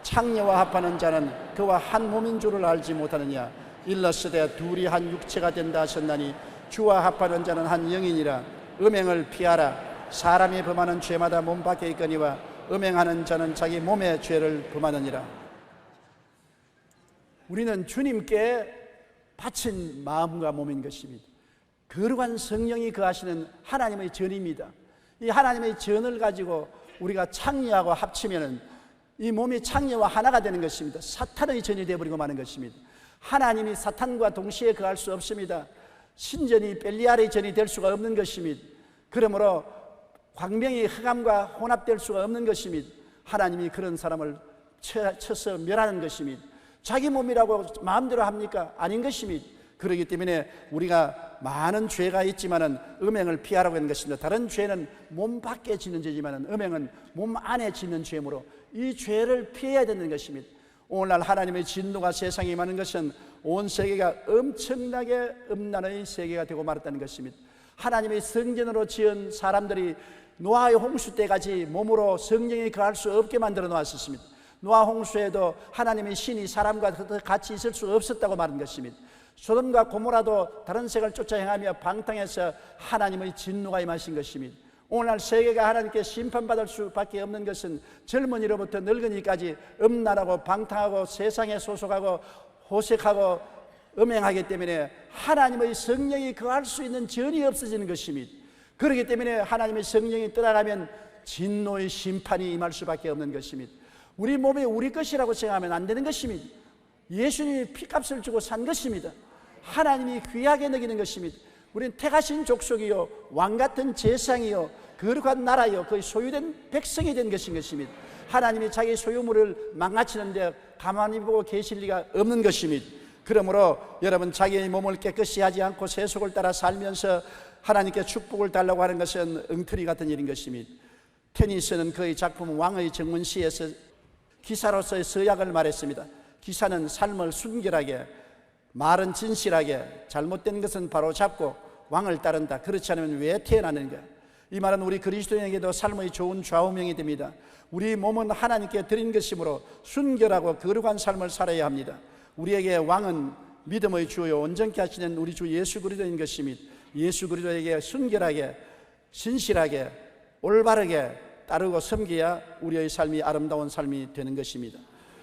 창녀와 합하는 자는 그와 한 몸인 줄을 알지 못하느냐? 일러스되 둘이 한 육체가 된다 하셨나니 주와 합하는 자는 한 영이니라. 음행을 피하라. 사람이 범하는 죄마다 몸 밖에 있거니와 음행하는 자는 자기 몸의 죄를 범하느니라. 우리는 주님께 바친 마음과 몸인 것입니다. 거룩한 성령이 거하시는 하나님의 전입니다. 이 하나님의 전을 가지고 우리가 창녀하고 합치면은 이 몸이 창녀와 하나가 되는 것입니다. 사탄의 전이 되어버리고 마는 것입니다. 하나님이 사탄과 동시에 거할 수 없습니다. 신전이 벨리알의 전이 될 수가 없는 것입니다. 그러므로 광명이 흑암과 혼합될 수가 없는 것입니다. 하나님이 그런 사람을 쳐서 멸하는 것입니다. 자기 몸이라고 마음대로 합니까? 아닌 것입니다. 그렇기 때문에 우리가 많은 죄가 있지만은 음행을 피하라고 하는 것입니다. 다른 죄는 몸 밖에 짓는 죄지만은 음행은 몸 안에 짓는 죄이므로 이 죄를 피해야 되는 것입니다. 오늘날 하나님의 진노가 세상에 임하는 것은 온 세계가 엄청나게 음란의 세계가 되고 말았다는 것입니다. 하나님의 성전으로 지은 사람들이 노아의 홍수 때까지 몸으로 성령이 거할 수 없게 만들어 놓았습니다. 노아 홍수에도 하나님의 신이 사람과 같이 있을 수 없었다고 말한 것입니다. 소돔과 고모라도 다른 색을 쫓아 행하며 방탕해서 하나님의 진노가 임하신 것입니다. 오늘날 세계가 하나님께 심판받을 수밖에 없는 것은 젊은이로부터 늙은이까지 음란하고 방탕하고 세상에 소속하고 호색하고 음행하기 때문에 하나님의 성령이 거할 수 있는 전이 없어지는 것입니다. 그렇기 때문에 하나님의 성령이 떠나가면 진노의 심판이 임할 수밖에 없는 것입니다. 우리 몸이 우리 것이라고 생각하면 안 되는 것입니다. 예수님이 피값을 주고 산 것입니다. 하나님이 귀하게 여기는 것입니다. 우리는 택하신 족속이요 왕같은 제상이요 거룩한 나라요 그의 소유된 백성이 된 것인 것입니다. 하나님이 자기 소유물을 망가치는데 가만히 보고 계실 리가 없는 것입니다. 그러므로 여러분 자기의 몸을 깨끗이 하지 않고 세속을 따라 살면서 하나님께 축복을 달라고 하는 것은 엉터리 같은 일인 것입니다. 테니스는 그의 작품 왕의 정문시에서 기사로서의 서약을 말했습니다. 기사는 삶을 순결하게, 말은 진실하게, 잘못된 것은 바로 잡고 왕을 따른다. 그렇지 않으면 왜 태어나는가? 이 말은 우리 그리스도인에게도 삶의 좋은 좌우명이 됩니다. 우리 몸은 하나님께 드린 것이므로 순결하고 거룩한 삶을 살아야 합니다. 우리에게 왕은 믿음의 주요 온전케 하시는 우리 주 예수 그리스도인 것입니다. 예수 그리스도에게 순결하게, 신실하게, 올바르게 따르고 섬겨야 우리의 삶이 아름다운 삶이 되는 것입니다.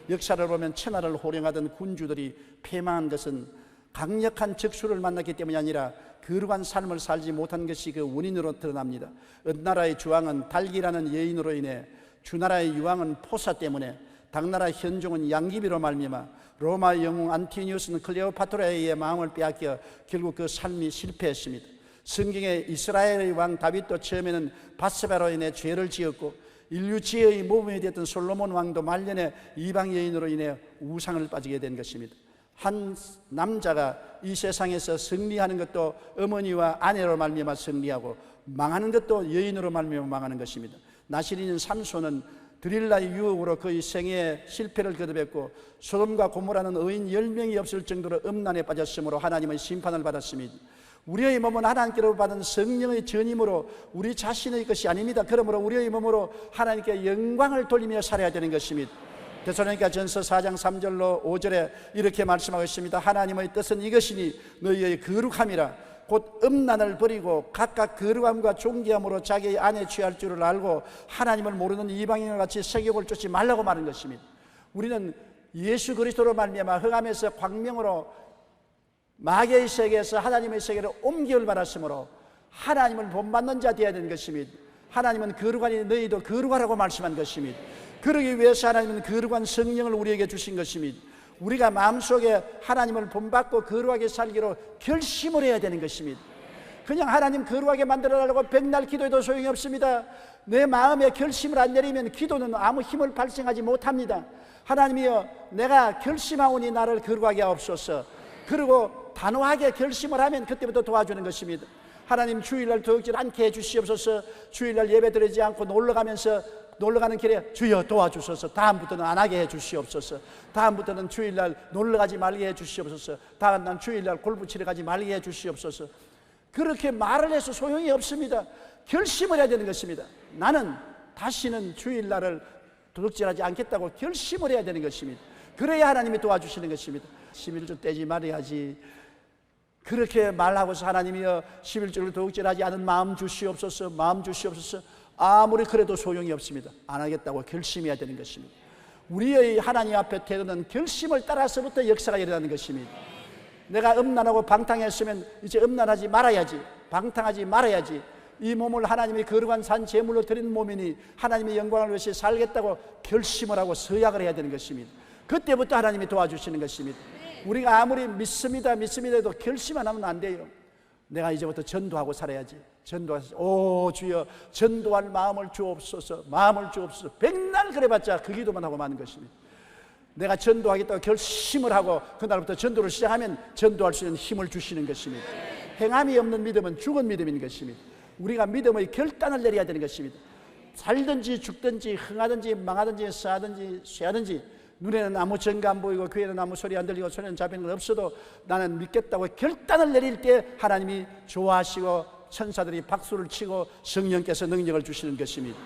역사를 보면 천하를 호령하던 군주들이 패망한 것은 강력한 적수를 만났기 때문이 아니라 거룩한 삶을 살지 못한 것이 그 원인으로 드러납니다. 어느 나라의 주왕은 달기라는 여인으로 인해, 주나라의 유왕은 포사 때문에, 당나라 현종은 양귀비로 말미암아, 로마 영웅 안티니우스는 클레오파트라의 마음을 빼앗겨 결국 그 삶이 실패했습니다. 성경에 이스라엘의 왕 다윗도 처음에는 밧세바로 인해 죄를 지었고, 인류 지혜의 모범이 되었던 솔로몬 왕도 말년에 이방 여인으로 인해 우상을 빠지게 된 것입니다. 한 남자가 이 세상에서 승리하는 것도 어머니와 아내로 말미암아 승리하고, 망하는 것도 여인으로 말미암아 망하는 것입니다. 나시린인 삼손은 드릴라의 유혹으로 그의 생애에 실패를 거듭했고, 소돔과 고모라는 의인 10명이 없을 정도로 음란에 빠졌으므로 하나님의 심판을 받았습니다. 우리의 몸은 하나님께로 받은 성령의 전임으로 우리 자신의 것이 아닙니다. 그러므로 우리의 몸으로 하나님께 영광을 돌리며 살아야 되는 것입니다. 데살로니가 전서 4장 3절로 5절에 이렇게 말씀하고 있습니다. 하나님의 뜻은 이것이니 너희의 거룩함이라. 곧 음란을 버리고 각각 거룩함과 존귀함으로 자기의 안에 취할 줄을 알고 하나님을 모르는 이방인과 같이 세욕을 쫓지 말라고 말한 것입니다. 우리는 예수 그리스도로 말미암아 흑암에서 광명으로 마귀의 세계에서 하나님의 세계로 옮김을 받았으므로 하나님을 본받는 자 되어야 되는 것입니다. 하나님은 거룩하니 너희도 거룩하라고 말씀한 것입니다. 그러기 위해서 하나님은 거룩한 성령을 우리에게 주신 것입니다. 우리가 마음속에 하나님을 본받고 거룩하게 살기로 결심을 해야 되는 것입니다. 그냥 하나님 거룩하게 만들어달라고 백날 기도해도 소용이 없습니다. 내 마음에 결심을 안 내리면 기도는 아무 힘을 발생하지 못합니다. 하나님이여, 내가 결심하오니 나를 거룩하게 하옵소서. 그리고 단호하게 결심을 하면 그때부터 도와주는 것입니다. 하나님, 주일날 도둑질 않게 해주시옵소서. 주일날 예배 드리지 않고 놀러가는 길에 주여 도와주소서. 다음부터는 안 하게 해주시옵소서. 다음부터는 주일날 놀러가지 말게 해주시옵소서. 다음날 주일날 골프 치러 가지 말게 해주시옵소서. 그렇게 말을 해서 소용이 없습니다. 결심을 해야 되는 것입니다. 나는 다시는 주일날을 도둑질하지 않겠다고 결심을 해야 되는 것입니다. 그래야 하나님이 도와주시는 것입니다. 11조 떼지 말아야지, 그렇게 말하고서 하나님이여 11조를 도둑질하지 않은 마음 주시옵소서, 마음 주시옵소서. 아무리 그래도 소용이 없습니다. 안 하겠다고 결심해야 되는 것입니다. 우리의 하나님 앞에 태도는 결심을 따라서부터 역사가 일어나는 것입니다. 내가 음란하고 방탕했으면 이제 음란하지 말아야지, 방탕하지 말아야지. 이 몸을 하나님의 거룩한 산 제물로 드리는 몸이니 하나님의 영광을 위해서 살겠다고 결심을 하고 서약을 해야 되는 것입니다. 그때부터 하나님이 도와주시는 것입니다. 우리가 아무리 믿습니다 해도 결심 안 하면 안 돼요. 내가 이제부터 전도하고 살아야지. 전도하셔서 오 주여 전도할 마음을 주옵소서, 마음을 주옵소서. 백날 그래봤자 그 기도만 하고 마는 것입니다. 내가 전도하겠다고 결심을 하고 그날부터 전도를 시작하면 전도할 수 있는 힘을 주시는 것입니다. 행함이 없는 믿음은 죽은 믿음인 것입니다. 우리가 믿음의 결단을 내려야 되는 것입니다. 살든지 죽든지 흥하든지 망하든지 싸든지 쇠하든지 눈에는 아무 증거 안 보이고 귀에는 아무 소리 안 들리고 손에는 잡히는 건 없어도 나는 믿겠다고 결단을 내릴 때 하나님이 좋아하시고 천사들이 박수를 치고 성령께서 능력을 주시는 것입니다.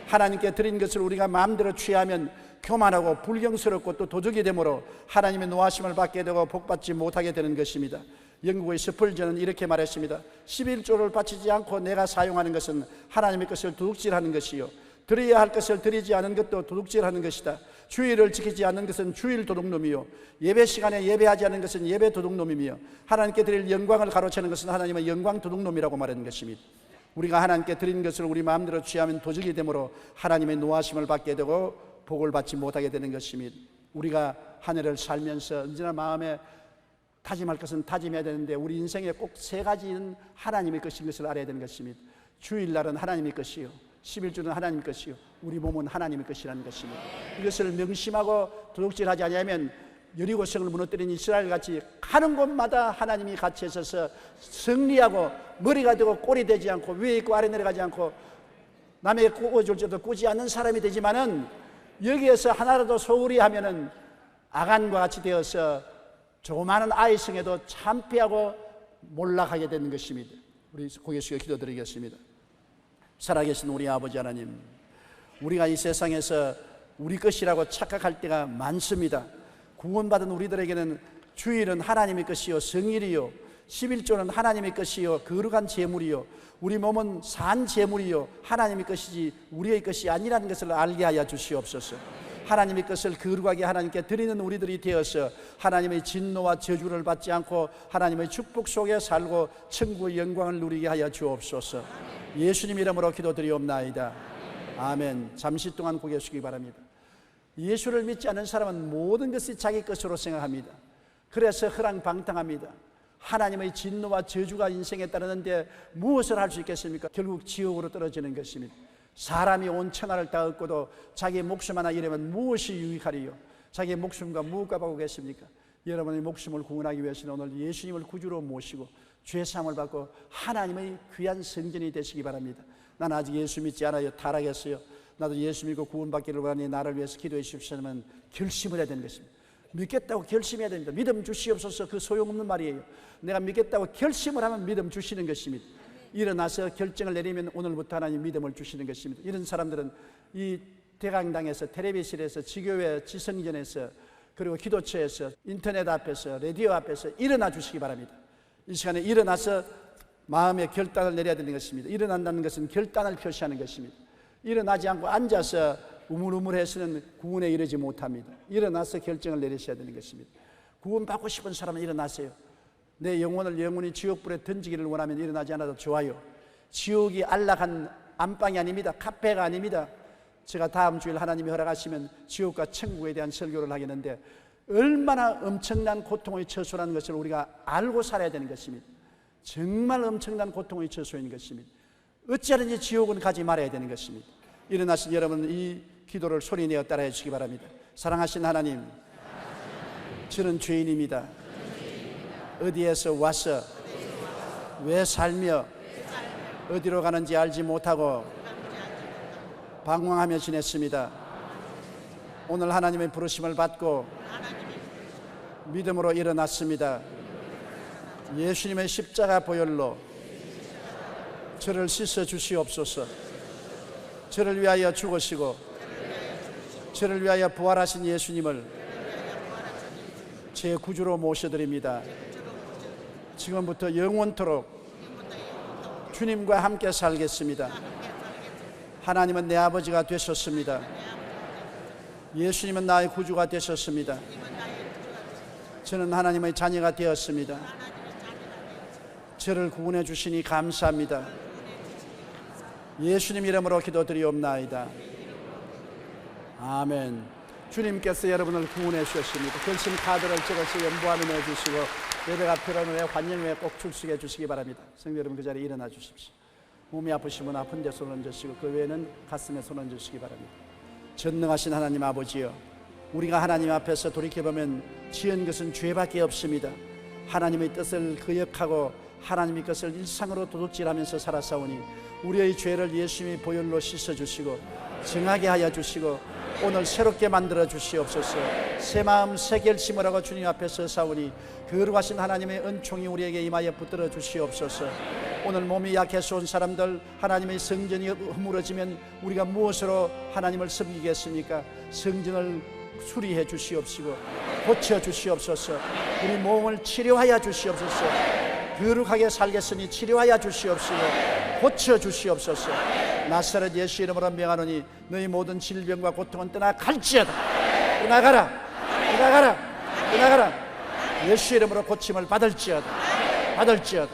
하나님께 드린 것을 우리가 마음대로 취하면 교만하고 불경스럽고 또 도적이 되므로 하나님의 노하심을 받게 되고 복받지 못하게 되는 것입니다. 영국의 스펄전은 이렇게 말했습니다. 11조를 바치지 않고 내가 사용하는 것은 하나님의 것을 도둑질하는 것이요, 드려야 할 것을 드리지 않은 것도 도둑질하는 것이다. 주일을 지키지 않는 것은 주일 도둑놈이요, 예배 시간에 예배하지 않는 것은 예배 도둑놈이며 하나님께 드릴 영광을 가로채는 것은 하나님의 영광 도둑놈이라고 말하는 것입니다. 우리가 하나님께 드린 것을 우리 마음대로 취하면 도적이 되므로 하나님의 노하심을 받게 되고 복을 받지 못하게 되는 것입니다. 우리가 한 해를 살면서 언제나 마음에 다짐할 것은 다짐해야 되는데 우리 인생에 꼭 세 가지는 하나님의 것인 것을 알아야 되는 것입니다. 주일날은 하나님의 것이요, 11조는 하나님의 것이요, 우리 몸은 하나님의 것이라는 것입니다. 이것을 명심하고 도둑질하지 않으면 여리고성을 무너뜨린 이스라엘같이 가는 곳마다 하나님이 같이 있어서 승리하고 머리가 되고 꼴이 되지 않고 위에 있고 아래 내려가지 않고 남에게 꾸어줄 때도 꾸지 않는 사람이 되지만은 여기에서 하나라도 소홀히 하면은 아간과 같이 되어서 조그마한 아이성에도 참패하고 몰락하게 되는 것입니다. 우리 고개 숙여 기도드리겠습니다. 살아계신 우리 아버지 하나님, 우리가 이 세상에서 우리 것이라고 착각할 때가 많습니다. 구원받은 우리들에게는 주일은 하나님의 것이요, 성일이요, 11조는 하나님의 것이요, 거룩한 제물이요, 우리 몸은 산 제물이요, 하나님의 것이지 우리의 것이 아니라는 것을 알게 하여 주시옵소서. 하나님의 것을 거룩하게 하나님께 드리는 우리들이 되어서 하나님의 진노와 저주를 받지 않고 하나님의 축복 속에 살고 천국의 영광을 누리게 하여 주옵소서. 예수님 이름으로 기도드리옵나이다. 아멘. 잠시 동안 고개 숙이기 바랍니다. 예수를 믿지 않는 사람은 모든 것이 자기 것으로 생각합니다. 그래서 허랑방탕합니다. 하나님의 진노와 저주가 인생에 따르는데 무엇을 할 수 있겠습니까? 결국 지옥으로 떨어지는 것입니다. 사람이 온 천하를 다 얻고도 자기 목숨 하나 잃으면 무엇이 유익하리요? 자기 목숨과 무엇과 바꾸겠습니까? 여러분의 목숨을 구원하기 위해서는 오늘 예수님을 구주로 모시고 죄사함을 받고 하나님의 귀한 성전이 되시기 바랍니다. 나는 아직 예수 믿지 않아요. 타락했어요. 나도 예수 믿고 구원받기를 원하니 나를 위해서 기도해 주시면 결심을 해야 되는 것입니다. 믿겠다고 결심해야 됩니다. 믿음 주시옵소서, 그 소용없는 말이에요. 내가 믿겠다고 결심을 하면 믿음 주시는 것입니다. 일어나서 결정을 내리면 오늘부터 하나님 믿음을 주시는 것입니다. 이런 사람들은 이 대강당에서, 텔레비전에서, 지교회 지성전에서, 그리고 기도처에서, 인터넷 앞에서, 라디오 앞에서 일어나 주시기 바랍니다. 이 시간에 일어나서 마음의 결단을 내려야 되는 것입니다. 일어난다는 것은 결단을 표시하는 것입니다. 일어나지 않고 앉아서 우물우물해서는 구원에 이르지 못합니다. 일어나서 결정을 내리셔야 되는 것입니다. 구원받고 싶은 사람은 일어나세요. 내 영혼을 영원히 지옥불에 던지기를 원하면 일어나지 않아도 좋아요. 지옥이 안락한 안방이 아닙니다. 카페가 아닙니다. 제가 다음 주일 하나님이 허락하시면 지옥과 천국에 대한 설교를 하겠는데, 얼마나 엄청난 고통의 처소라는 것을 우리가 알고 살아야 되는 것입니다. 정말 엄청난 고통의 처소인 것입니다. 어찌하든지 지옥은 가지 말아야 되는 것입니다. 일어나신 여러분, 이 기도를 소리내어 따라해 주시기 바랍니다. 사랑하신 하나님, 저는 죄인입니다. 어디에서 와서 왜 살며 어디로 가는지 알지 못하고 방황하며 지냈습니다. 오늘 하나님의 부르심을 받고 믿음으로 일어났습니다. 예수님의 십자가 보혈로 저를 씻어 주시옵소서. 저를 위하여 죽으시고 저를 위하여 부활하신 예수님을 제 구주로 모셔드립니다. 지금부터 영원토록 주님과 함께 살겠습니다. 하나님은 내 아버지가 되셨습니다. 예수님은 나의 구주가 되셨습니다. 저는 하나님의 자녀가 되었습니다. 저를 구원해 주시니 감사합니다. 예수님 이름으로 기도드리옵나이다. 아멘. 주님께서 여러분을 구원해 주셨습니다. 결심 카드를 적어서 연부하며 내주시고 예배가 필요하면 환영회 꼭 출석해 주시기 바랍니다. 성도 여러분, 그 자리에 일어나 주십시오. 몸이 아프시면 아픈 데 손 얹으시고 그 외에는 가슴에 손 얹으시기 바랍니다. 전능하신 하나님 아버지여, 우리가 하나님 앞에서 돌이켜보면 지은 것은 죄밖에 없습니다. 하나님의 뜻을 거역하고 하나님의 것을 일상으로 도둑질하면서 살아사오니 우리의 죄를 예수님의 보혈로 씻어주시고 정하게 하여 주시고 오늘 새롭게 만들어 주시옵소서. 새 마음 새 결심을 하고 주님 앞에서 사오니 거룩하신 하나님의 은총이 우리에게 임하여 붙들어 주시옵소서. 오늘 몸이 약해서 온 사람들, 하나님의 성전이 허물어지면 우리가 무엇으로 하나님을 섬기겠습니까? 성전을 수리해 주시옵시고 고쳐 주시옵소서. 우리 몸을 치료하여 주시옵소서. 거룩하게 살겠으니 치료하여 주시옵시고 고쳐 주시옵소서. 나사렛 예수 이름으로 명하노니 너희 모든 질병과 고통은 떠나갈지어다. 떠나가라, 떠나가라, 떠나가라. 예수 이름으로 고침을 받을지어다, 받을지어다.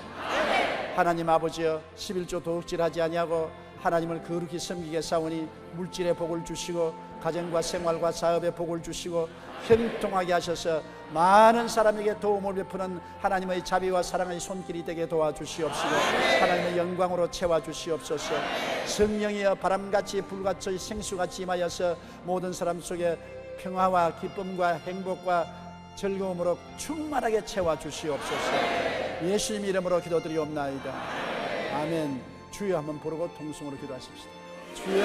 하나님 아버지여, 11조 도둑질하지 아니하고 하나님을 거룩히 섬기게 싸우니 물질의 복을 주시고 가정과 생활과 사업의 복을 주시고 형통하게 하셔서 많은 사람에게 도움을 베푸는 하나님의 자비와 사랑의 손길이 되게 도와주시옵시고 하나님의 영광으로 채워주시옵소서. 성령이여 바람같이 불같이 생수같이 임하여서 모든 사람 속에 평화와 기쁨과 행복과 즐거움으로 충만하게 채워주시옵소서. 예수님 이름으로 기도드리옵나이다. 아멘. 주여 한번 부르고 통성으로 기도하십시다. 주여.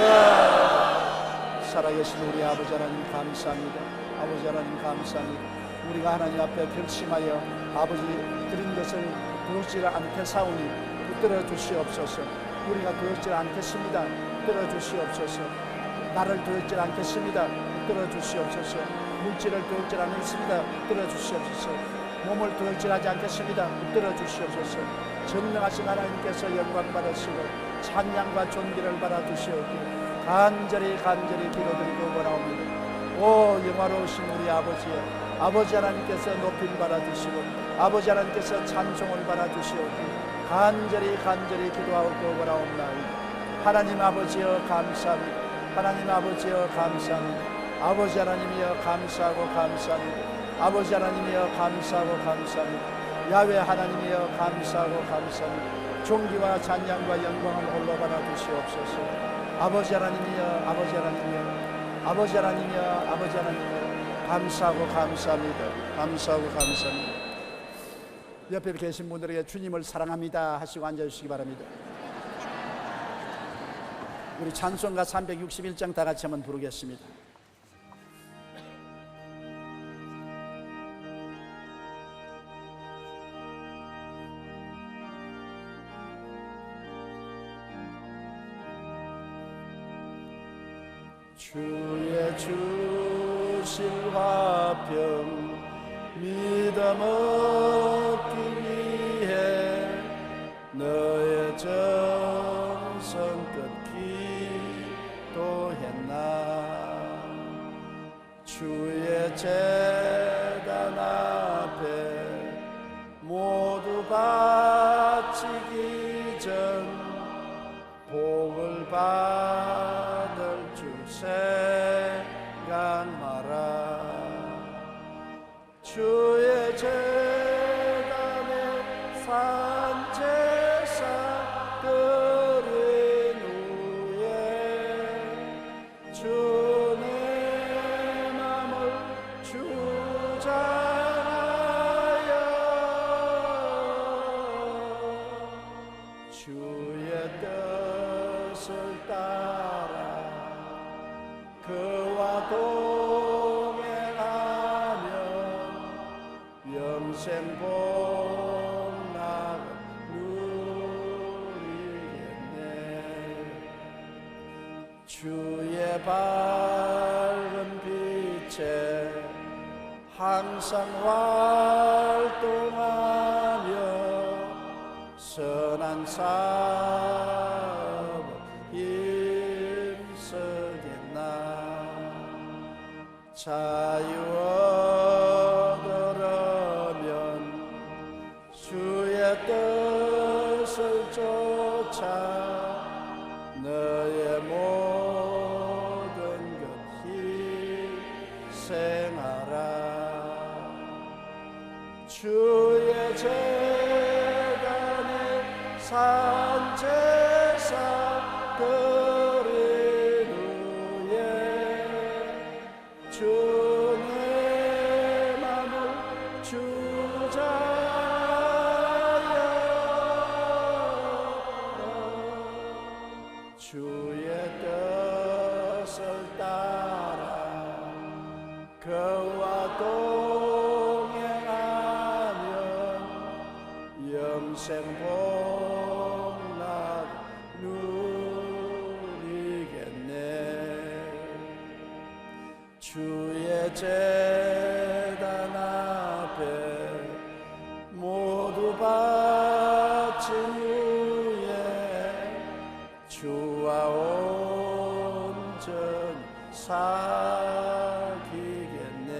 살아계신 우리 아버지 하나님 감사합니다. 아버지 하나님 감사합니다. 우리가 하나님 앞에 결심하여 아버지 드린 것을 도둑질 않게 사오니 붙들어 주시옵소서. 우리가 도둑질 않겠습니다. 붙들어 주시옵소서. 나를 도둑질 않겠습니다. 붙들어 주시옵소서. 물질을 도둑질 않겠습니다. 붙들어 주시옵소서. 몸을 도둑질하지 않겠습니다. 붙들어 주시옵소서. 전능하신 하나님께서 영광 받으시고 찬양과 존귀를 받아 주시옵기를 간절히 기도드리고 원하옵니다. 오 영화로우신 우리 아버지여, 아버지 하나님께서 높임 받아주시고 아버지 하나님께서 찬송을 받아주시옵기를 간절히 기도하고 원하옵나이다. 하나님 아버지여 감사합니다. 하나님 아버지여 감사합니다. 아버지 하나님이여 감사하고 감사합니다. 아버지 하나님이여 감사하고 감사합니다. 야훼 하나님이여 감사하고 감사합니다. 존귀와 찬양과 영광을 홀로 받아주시옵소서. 아버지 하나님이여, 아버지 하나님이여, 아버지 하나님이여, 아버지 하나님이여, 감사하고 감사합니다. 감사하고 감사합니다. 옆에 계신 분들에게 주님을 사랑합니다 하시고 앉아주시기 바랍니다. 우리 찬송가 361장 다 같이 한번 부르겠습니다. 주의 주실 화평 믿음 얻기 위해 너의 정성껏 기도했나 주의 제단 앞에 모두 바치기 전 복을 받을 줄 생각 마라 주의 제단에 산제사 드린 후에 주의 맘을 주장하여 주의 뜻을 따라 그와 동행하며 영생 복락을 누리겠네 주의 밝은 빛에 항상 활동하며 선한 사업을 힘쓰겠나 자유 얻으려면 주의 뜻을 쫓아 너의 모든 것 희생하라 주의 제단에 산제사 드린 후에 주의 맘을 주장하여 주의 뜻을 따라 그와 동행하며 영생 복락 누리겠네 주의 제단 앞에 모두 바친 후에 주와 온전히 사귀겠네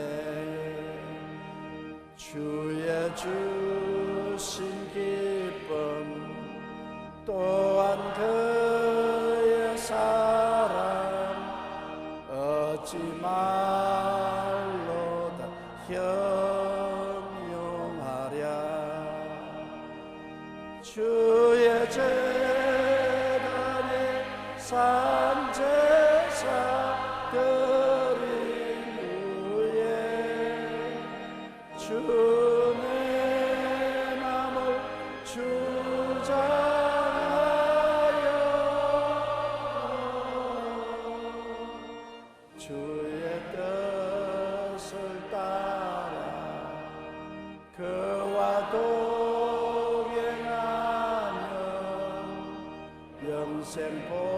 주의 주신 기쁨 또한 그의 사랑 어찌 말로 다 형용하랴 주의 제단에 산제사 드린 후에 주의 맘을 주장하여 주의 뜻을 따라 그와 동행하며 영생 복